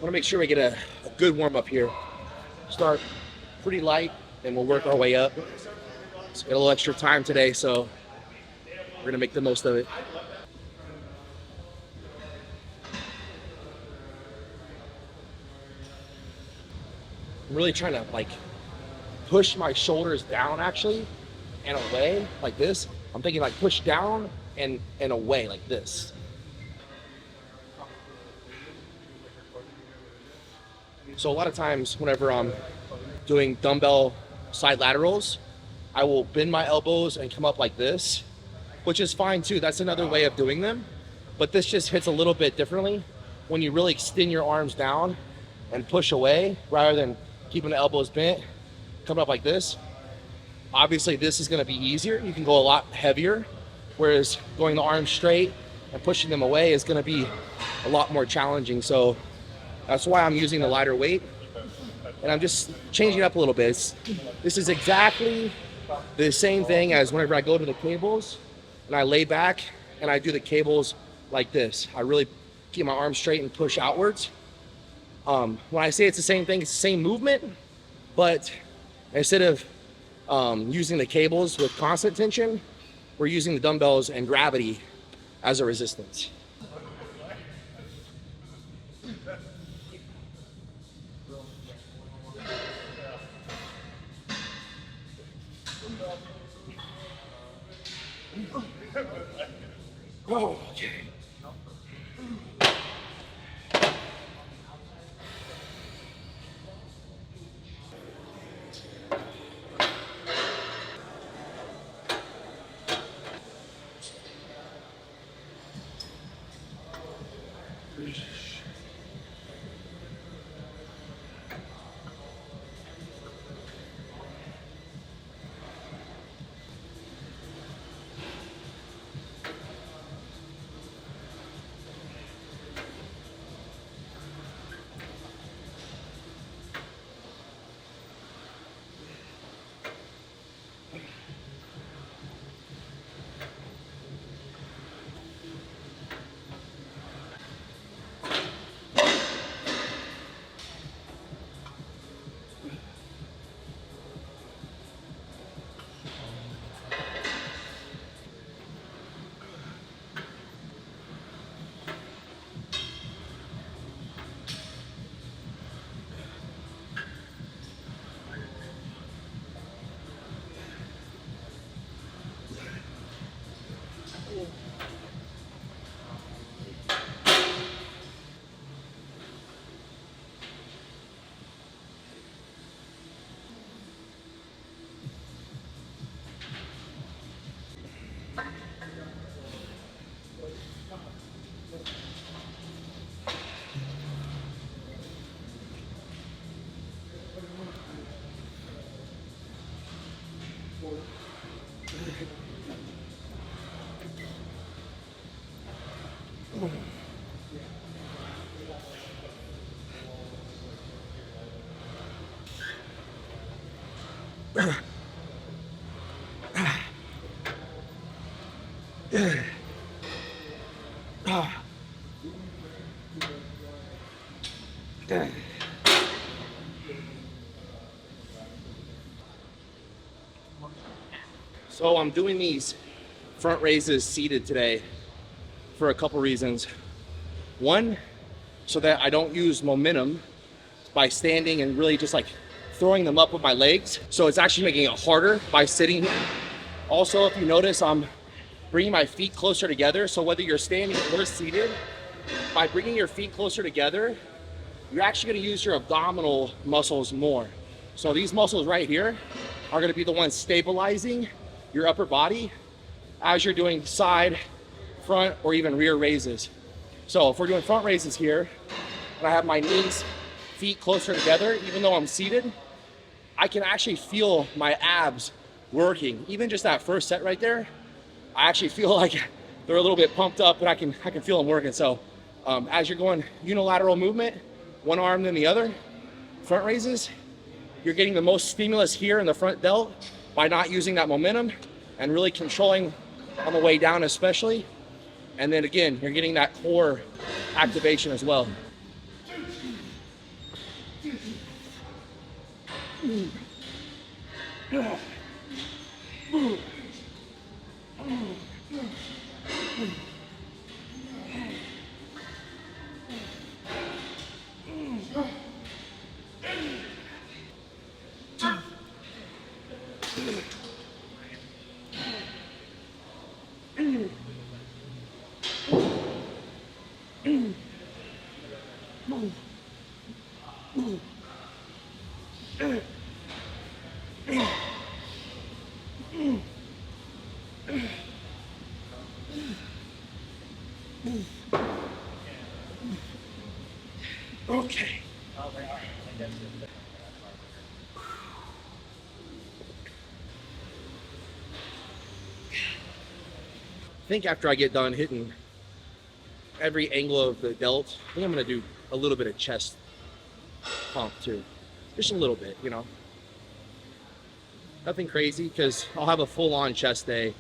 want to make sure we get a good warm up here. Start pretty light and we'll work our way up. So we got a little extra time today, so we're gonna make the most of it. I'm really trying to like push my shoulders down actually and away like this. I'm thinking like push down and away like this. So a lot of times whenever I'm doing dumbbell side laterals, I will bend my elbows and come up like this, which is fine too. That's another way of doing them. But this just hits a little bit differently when you really extend your arms down and push away rather than keeping the elbows bent, coming up like this. Obviously this is gonna be easier. You can go a lot heavier, whereas going the arms straight and pushing them away is gonna be a lot more challenging. So that's why I'm using the lighter weight. And I'm just changing it up a little bit. This is exactly the same thing as whenever I go to the cables and I lay back and I do the cables like this. I really keep my arms straight and push outwards. When I say it's the same thing, it's the same movement, but instead of using the cables with constant tension, we're using the dumbbells and gravity as a resistance. Oh, okay. So I'm doing these front raises seated today for a couple reasons. One, so that I don't use momentum by standing and really just like throwing them up with my legs. So it's actually making it harder by sitting here. Also, if you notice, I'm bringing my feet closer together. So whether you're standing or seated, by bringing your feet closer together, you're actually gonna use your abdominal muscles more. So these muscles right here are gonna be the ones stabilizing your upper body as you're doing side, front, or even rear raises. So if we're doing front raises here, and I have my knees, feet closer together, even though I'm seated, I can actually feel my abs working. Even just that first set right there, I actually feel like they're a little bit pumped up and I can feel them working. So as you're going unilateral movement, one arm then the other, front raises, you're getting the most stimulus here in the front delt by not using that momentum and really controlling on the way down especially. And then again, you're getting that core activation as well. Okay. I think after I get done hitting every angle of the delt, I think I'm gonna do a little bit of chest pump too. Just a little bit, you know. Nothing crazy, because I'll have a full-on chest day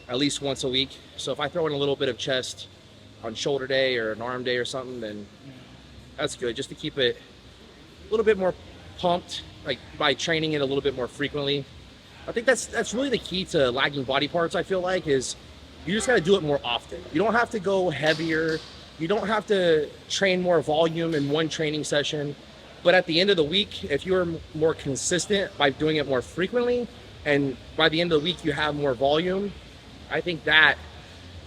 at least once a week. So if I throw in a little bit of chest on shoulder day or an arm day or something, then that's good, just to keep it a little bit more pumped, like by training it a little bit more frequently. I think that's really the key to lagging body parts, I feel like, is you just gotta do it more often. You don't have to go heavier. You don't have to train more volume in one training session. But at the end of the week, if you're more consistent by doing it more frequently, and by the end of the week you have more volume, I think that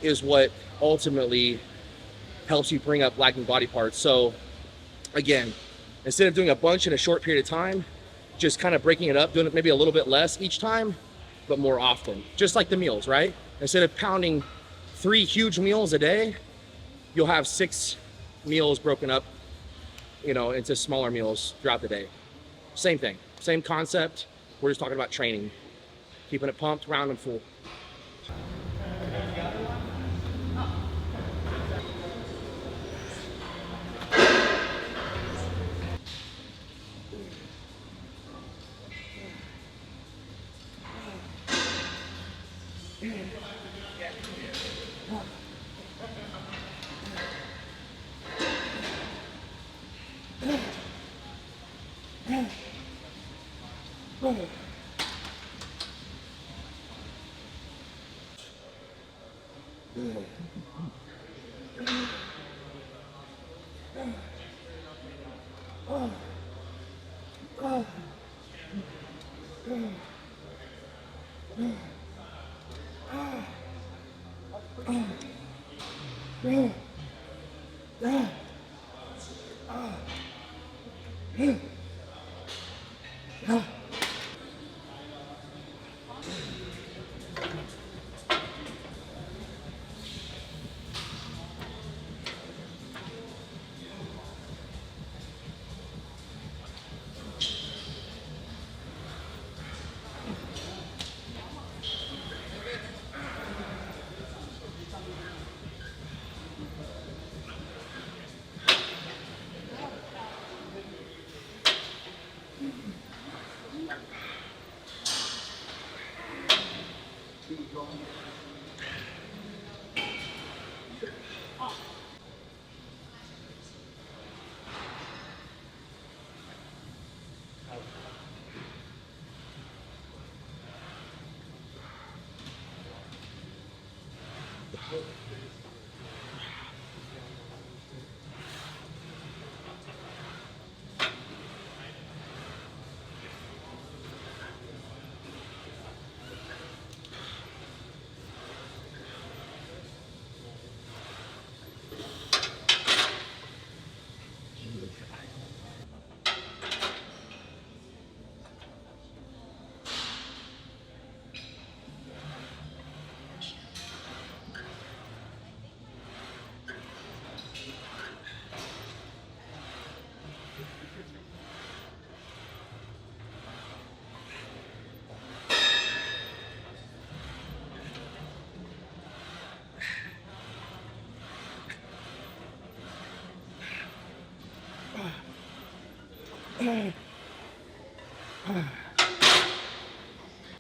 is what ultimately helps you bring up lagging body parts. So again, instead of doing a bunch in a short period of time, just kind of breaking it up, doing it maybe a little bit less each time, but more often. Just like the meals, right? Instead of pounding 3 huge meals a day, you'll have 6 meals broken up, you know, into smaller meals throughout the day. Same thing, same concept. We're just talking about training, keeping it pumped, round and full.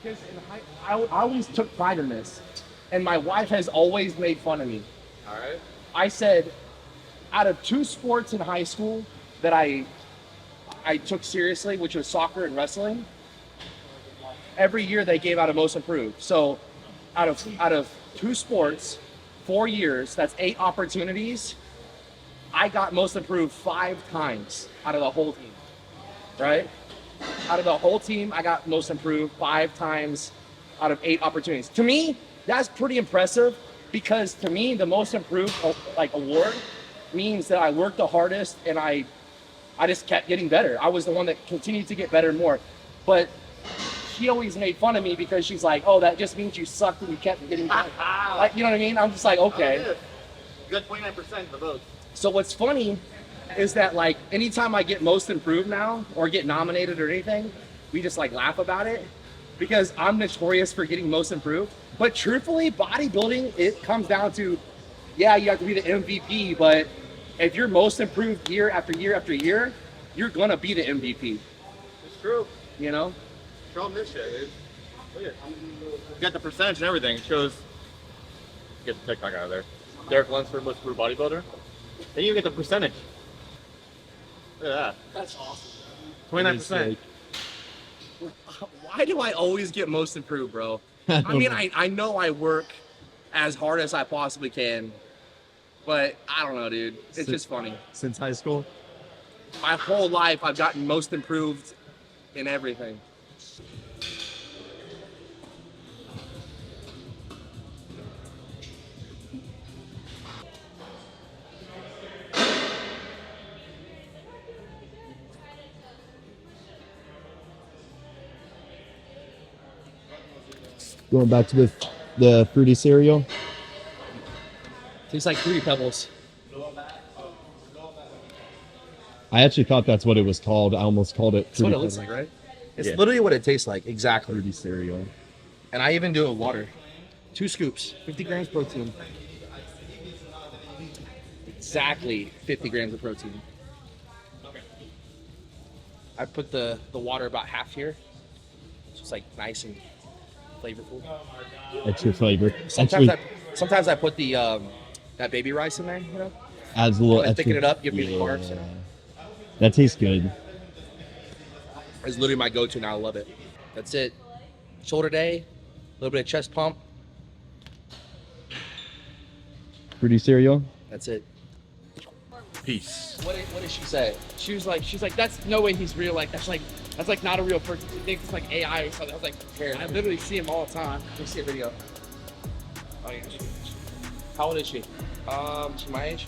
Because I always took pride in this, and my wife has always made fun of me. All right. I said, out of 2 sports in high school that I I took seriously, which was soccer and wrestling, every year they gave out a most improved. So out of 2 sports, 4 years, that's 8 opportunities. I got most improved 5 times out of the whole team, right? Out of the whole team, I got most improved 5 times out of 8 opportunities. To me, that's pretty impressive because to me, the most improved like award means that I worked the hardest and I just kept getting better. I was the one that continued to get better and more. But she always made fun of me because she's like, oh, that just means you sucked and you kept getting better. Like, you know what I mean? I'm just like, okay. You got 29% of the votes. So what's funny is that like anytime I get most improved now or get nominated or anything, we just like laugh about it because I'm notorious for getting most improved. But truthfully, bodybuilding, it comes down to, yeah, you have to be the MVP, but if you're most improved year after year after year, you're gonna be the MVP. It's true. You know? Show them this shit, dude. Look at it. You got the percentage and everything. It shows. Get the TikTok out of there. Derek Lunsford, most improved bodybuilder. And you get the percentage. Look at that. That's awesome. 29%. Why do I always get most improved, bro? I mean, I know I work as hard as I possibly can, but I don't know, dude. It's just funny. Since high school? My whole life, I've gotten most improved in everything. Going back to the fruity cereal. Tastes like Fruity Pebbles. I actually thought that's what it was called. I almost called it That's what fruity it looks Pebbles. like, right? It's Yeah. literally what it tastes like, exactly. Fruity cereal. And I even do it with water. 2 scoops, 50 grams protein. Exactly 50 grams of protein. I put the water about half here. So it's like nice and flavorful. Extra flavor. Sometimes Actually, sometimes I put the that baby rice in there, you know? adds a little Kinda extra. thicken it up, give me the carbs. That tastes good. It's literally my go-to now. I love it. That's it. Shoulder day, a little bit of chest pump. Fruity cereal. That's it. Peace. What did she say? She's like, that's no way he's real. Like, that's like not a real person. She thinks it's like AI or something. I was like, Here. I literally see him all the time. Let me see a video. Oh yeah, How old is she? She's my age.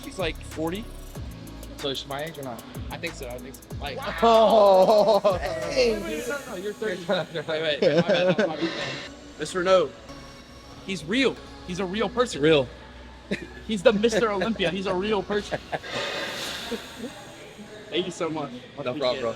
she's like 40. So is she my age or not? I think so. Like, Oh, no, you're 30. wait, my bad, no, my bad. Mr. No. He's real. He's a real person. Real. He's the Mr. Olympia. He's a real person. Thank you so much. No problem, bro.